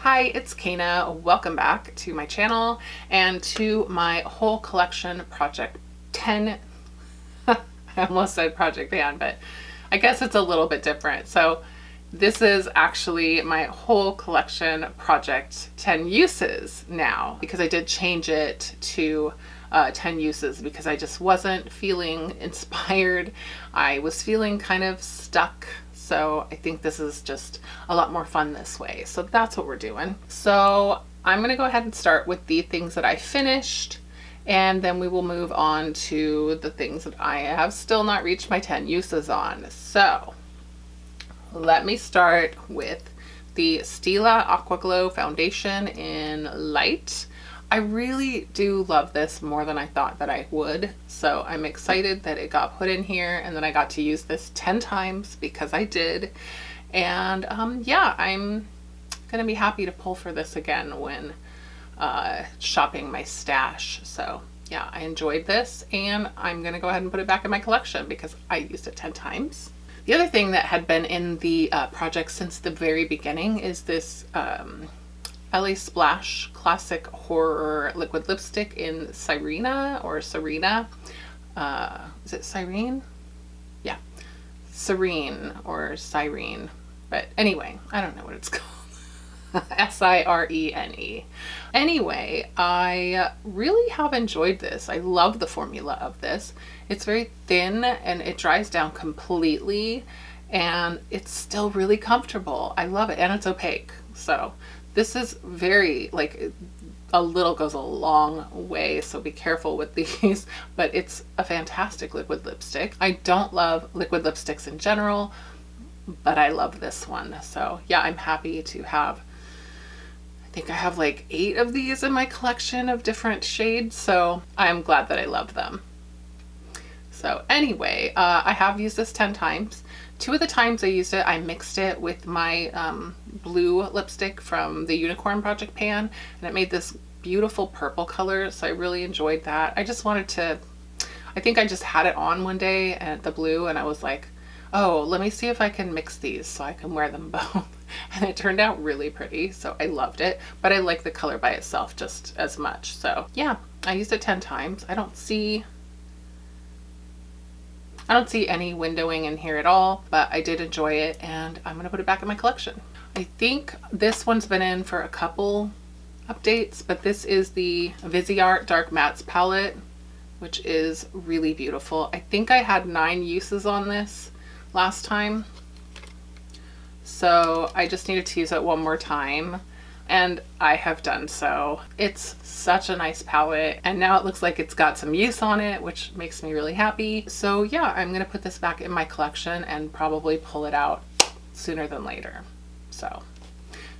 Hi, it's Kana. Welcome back to my channel and to my whole collection project 10. I almost said project pan, but I guess it's a little bit different. So this is actually my whole collection project 10 uses now, because I did change it to 10 uses because I just wasn't feeling inspired. I was feeling kind of stuck. So I think this is just a lot more fun this way. So that's what we're doing. So I'm gonna go ahead and start with the things that I finished, and then we will move on to the things that I have still not reached my 10 uses on. So let me start with the Stila Aqua Glow Foundation in Light. I really do love this more than I thought that I would. So I'm excited that it got put in here and then I got to use this 10 times because I did. And yeah, I'm gonna be happy to pull for this again when shopping my stash. So yeah, I enjoyed this and I'm gonna go ahead and put it back in my collection because I used it 10 times. The other thing that had been in the project since the very beginning is this LA Splash Classic Horror Liquid Lipstick in Sirena or Serena. Is it Sirene? Yeah, Serene or Sirene. But anyway, I don't know what it's called. S-I-R-E-N-E. Anyway, I really have enjoyed this. I love the formula of this. It's very thin and it dries down completely and it's still really comfortable. I love it, and it's opaque. So this is very, like, a little goes a long way, so be careful with these, but it's a fantastic liquid lipstick. I don't love liquid lipsticks in general, but I love this one. So yeah, I'm happy to have, I think I have like 8 of these in my collection of different shades, so I'm glad that I love them. So anyway, I have used this 10 times. 2 of the times I used it, I mixed it with my blue lipstick from the Unicorn Project pan, and it made this beautiful purple color, so I really enjoyed that. I just wanted to, I think I just had it on one day at the blue and I was like, oh, let me see if I can mix these so I can wear them both. And it turned out really pretty, so I loved it, but I like the color by itself just as much. So yeah, I used it 10 times. I don't see any windowing in here at all, but I did enjoy it and I'm gonna put it back in my collection. I think this one's been in for a couple updates, but this is the Viseart Dark Mattes palette, which is really beautiful. I think I had 9 uses on this last time, so I just needed to use it one more time. And I have done so. It's such a nice palette, and now it looks like it's got some use on it, which makes me really happy. So yeah, I'm gonna put this back in my collection and probably pull it out sooner than later. So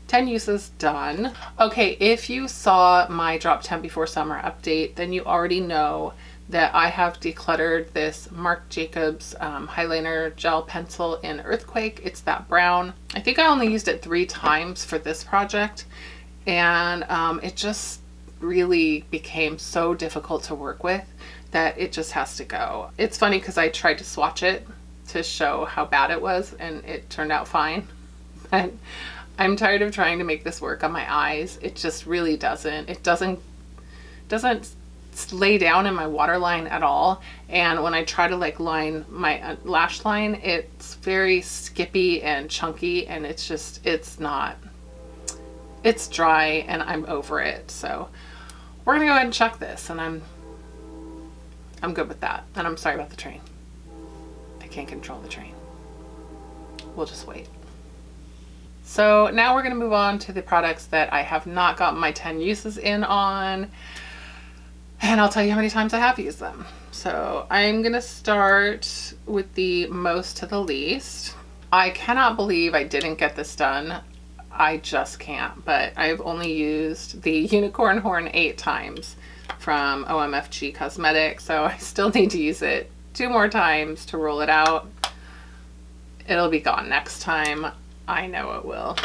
10 uses done. Okay, if you saw my Drop 10 Before Summer update, then you already know that I have decluttered this Marc Jacobs highliner gel pencil in Earthquake. It's that brown. I think I only used it 3 times for this project, and it just really became so difficult to work with that it just has to go. It's funny because I tried to swatch it to show how bad it was and it turned out fine. But I'm tired of trying to make this work on my eyes. It just really doesn't. It doesn't lay down in my waterline at all, and when I try to like line my lash line, it's very skippy and chunky, and it's just, it's dry and I'm over it. So we're gonna go ahead and check this, and I'm good with that. And I'm sorry about the train. I can't control the train. We'll just wait. So now we're gonna move on to the products that I have not gotten my 10 uses in on. And I'll tell you how many times I have used them. So I'm gonna start with the most to the least. I cannot believe I didn't get this done. I just can't, but I've only used the Unicorn Horn 8 times from OMFG Cosmetics, so I still need to use it 2 more times to roll it out. It'll be gone next time. I know it will.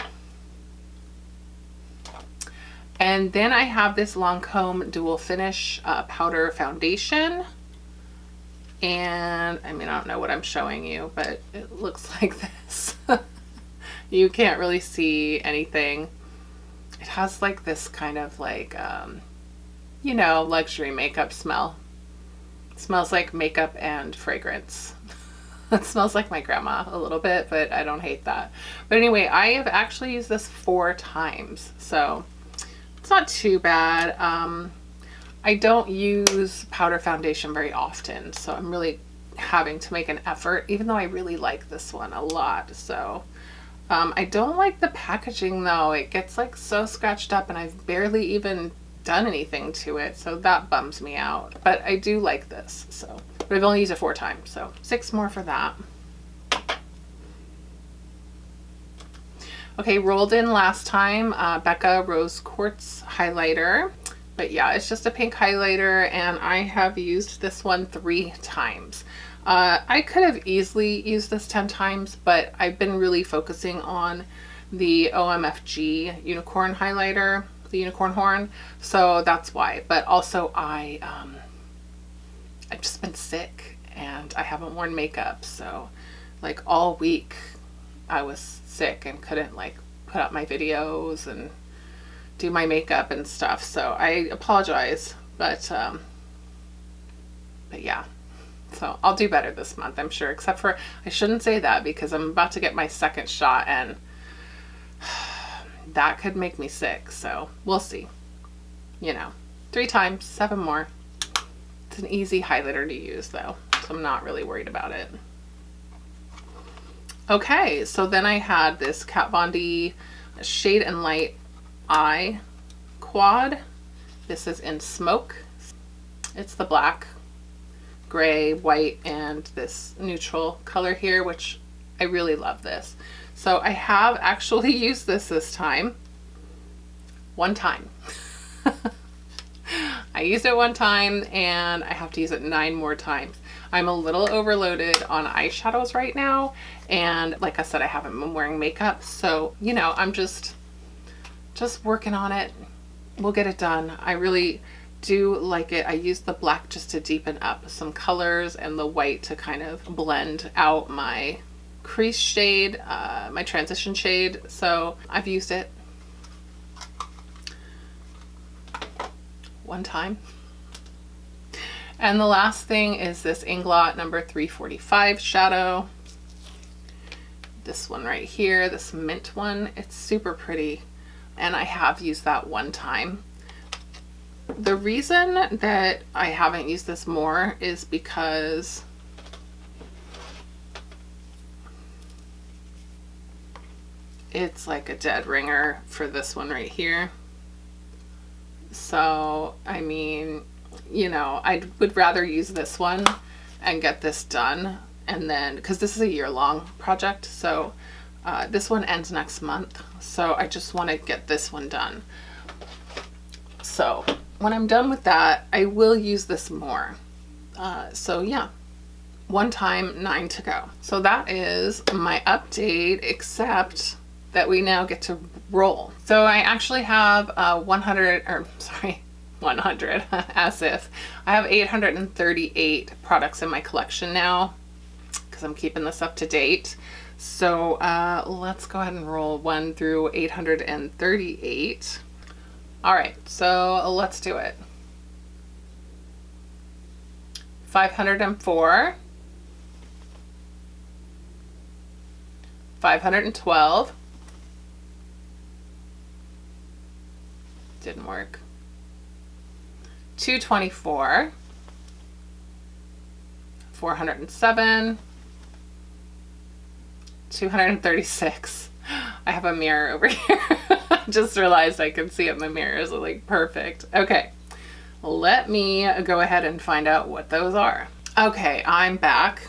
And then I have this Lancome Dual Finish Powder Foundation. And I mean, I don't know what I'm showing you, but it looks like this. You can't really see anything. It has like this kind of like, you know, luxury makeup smell. It smells like makeup and fragrance. It smells like my grandma a little bit, but I don't hate that. But anyway, I have actually used this 4 times, so it's not too bad. I don't use powder foundation very often, so I'm really having to make an effort, even though I really like this one a lot. So I don't like the packaging though. It gets like so scratched up and I've barely even done anything to it, so that bums me out. But I do like this, so. But I've only used it 4 times, so 6 more for that. Okay, rolled in last time, Becca Rose Quartz highlighter. But yeah, it's just a pink highlighter, and I have used this one 3 times. I could have easily used this 10 times, but I've been really focusing on the OMFG unicorn highlighter, the unicorn horn, so that's why. But also I've just been sick and I haven't worn makeup, so like all week I was sick and couldn't like put up my videos and do my makeup and stuff, so I apologize, but yeah, so I'll do better this month, I'm sure, except for I shouldn't say that because I'm about to get my 2nd shot and that could make me sick, so we'll see. You know, 3 times, 7 more. It's an easy highlighter to use though, so I'm not really worried about it. Okay, so then I had this Kat Von D Shade and Light Eye Quad. This is in Smoke. It's the black, gray, white, and this neutral color here, which I really love this. So I have actually used this time. 1 time. I used it 1 time and I have to use it 9 more times. I'm a little overloaded on eyeshadows right now, and like I said, I haven't been wearing makeup, so you know, I'm just working on it. We'll get it done. I really do like it. I used the black just to deepen up some colors and the white to kind of blend out my crease shade, my transition shade, so I've used it 1 time. And the last thing is this Inglot number 345 shadow. This one right here, this mint one, it's super pretty, and I have used that 1 time. The reason that I haven't used this more is because it's like a dead ringer for this one right here. So, I mean, you know, I would rather use this one and get this done, and then, because this is a year-long project, so this one ends next month, so I just want to get this one done. So when I'm done with that, I will use this more. So yeah, 1 time, 9 to go. So that is my update, except that we now get to roll. So I actually have 100, as if. I have 838 products in my collection now, because I'm keeping this up to date. So let's go ahead and roll 1 through 838. All right, so let's do it. 504, 512, didn't work. 224, 407, 236. I have a mirror over here. Just realized I can see it in the mirror, so like perfect. Okay, let me go ahead and find out what those are. Okay, I'm back.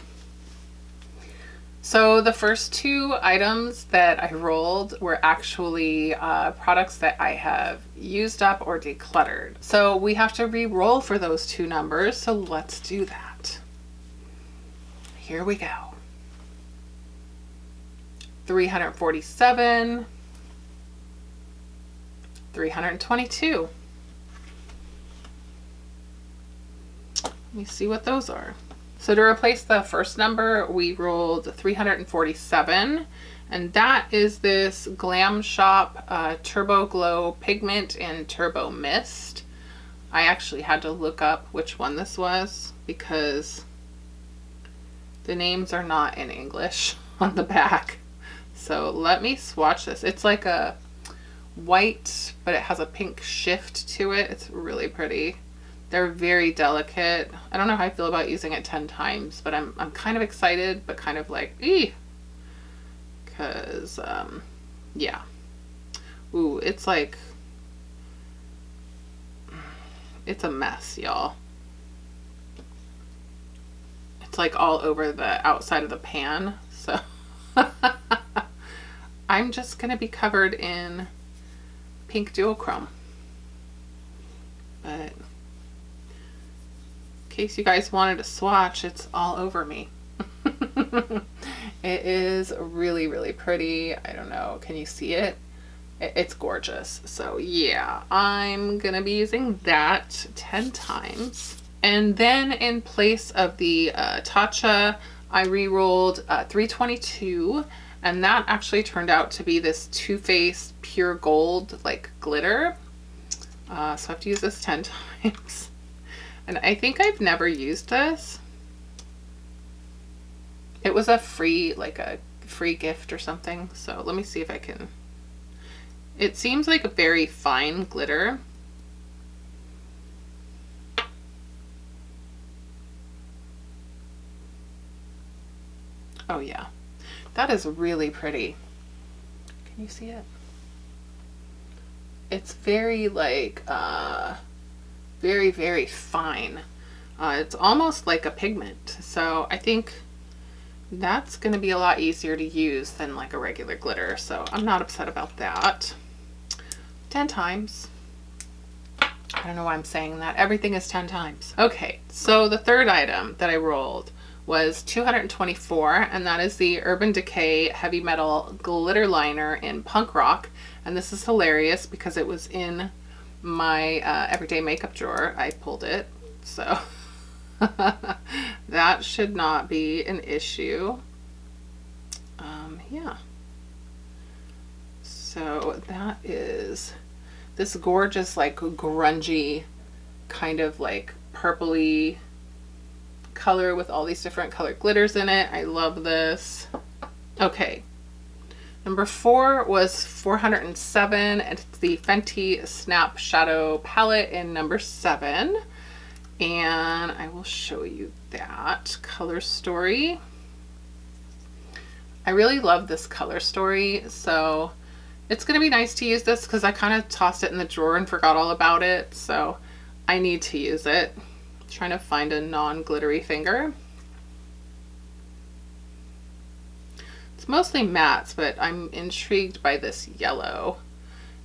So the first 2 items that I rolled were actually products that I have used up or decluttered. So we have to re-roll for those 2 numbers, so let's do that. Here we go. 347, 322. Let me see what those are. So to replace the first number, we rolled 347, And that is this Glam Shop Turbo Glow Pigment and Turbo Mist. I actually had to look up which one this was because the names are not in English on the back. So let me swatch this. It's like a white, but it has a pink shift to it. It's really pretty. They're very delicate. I don't know how I feel about using it 10 times, but I'm kind of excited, but kind of like, because, yeah. Ooh, it's like, it's a mess, y'all. It's like all over the outside of the pan, so I'm just gonna be covered in pink duochrome. But in case you guys wanted to swatch, it's all over me. It is really, really pretty. I don't know, can you see it? It's gorgeous. So yeah, I'm gonna be using that 10 times. And then in place of the Tatcha, I re-rolled 322, and that actually turned out to be this Too Faced Pure Gold like glitter. So I have to use this 10 times. And I think I've never used this. It was a free, like a free gift or something. So let me see if I can. It seems like a very fine glitter. Oh yeah, that is really pretty. Can you see it? It's very like, very, very fine. It's almost like a pigment. So I think that's gonna be a lot easier to use than like a regular glitter. So I'm not upset about that. 10 times. I don't know why I'm saying that. Everything is 10 times. Okay, so the third item that I rolled was 224, and that is the Urban Decay Heavy Metal Glitter Liner in Punk Rock. And this is hilarious because it was in my everyday makeup drawer. I pulled it, so that should not be an issue. Yeah. So that is this gorgeous, like grungy kind of like purpley color with all these different colored glitters in it. I love this. Okay. Number 4 was 407, and it's the Fenty Snap Shadow Palette in number 7. And I will show you that color story. I really love this color story, so it's going to be nice to use this because I kind of tossed it in the drawer and forgot all about it, so I need to use it. I'm trying to find a non-glittery finger. It's mostly mattes, but I'm intrigued by this yellow.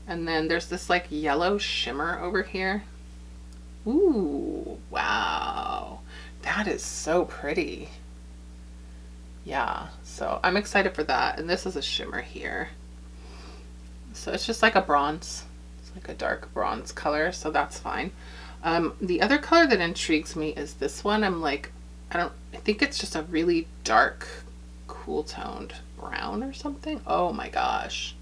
And then there's this like yellow shimmer over here. Ooh, wow. That is so pretty. Yeah, so I'm excited for that. And this is a shimmer here. So it's just like a bronze. It's like a dark bronze color, so that's fine. The other color that intrigues me is this one. I'm like, I think it's just a really dark, cool toned brown or something. Oh my gosh.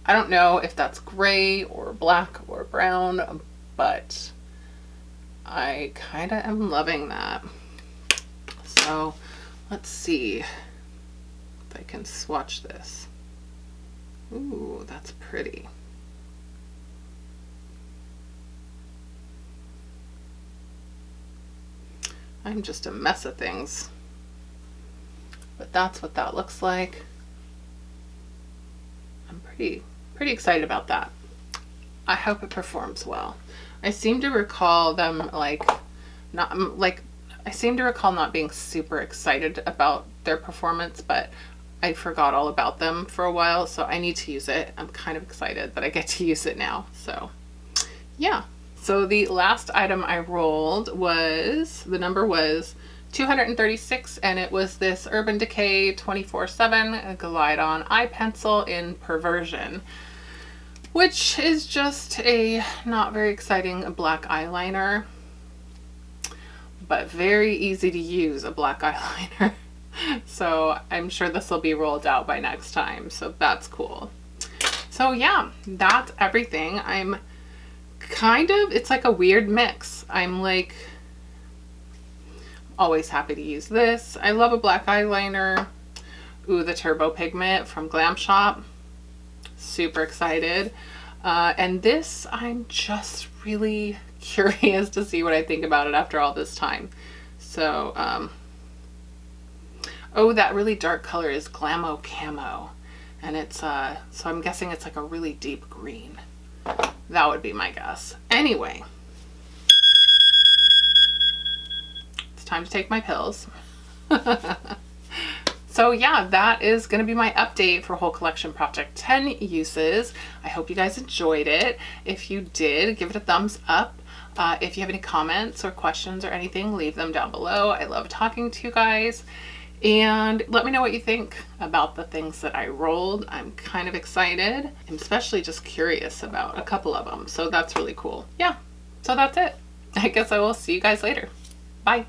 I don't know if that's gray or black or brown, but I kind of am loving that. So let's see if I can swatch this. Ooh, that's pretty. I'm just a mess of things. But that's what that looks like. I'm pretty excited about that. I hope it performs well. I seem to recall them I seem to recall not being super excited about their performance, but I forgot all about them for a while, so I need to use it. I'm kind of excited that I get to use it now. So yeah. So the last item I rolled was, the number was 236, and it was this Urban Decay 24/7 Glide On Eye Pencil in Perversion, which is just a not very exciting black eyeliner, but very easy to use, a black eyeliner. So I'm sure this will be rolled out by next time. So that's cool. So yeah, that's everything. I'm kind of, it's like a weird mix. I'm like always happy to use this. I love a black eyeliner. Ooh, the Turbo Pigment from Glam Shop. Super excited. And this, I'm just really curious to see what I think about it after all this time. So, oh, that really dark color is Glamo Camo. And it's, so I'm guessing it's like a really deep green. That would be my guess. Anyway, it's time to take my pills. So yeah, that is going to be my update for whole collection project 10 uses. I hope you guys enjoyed it. If you did, give it a thumbs up. If you have any comments or questions or anything, leave them down below. I love talking to you guys. And let me know what you think about the things that I rolled. I'm kind of excited. I'm especially just curious about a couple of them. So that's really cool. Yeah, so that's it. I guess I will see you guys later. Bye.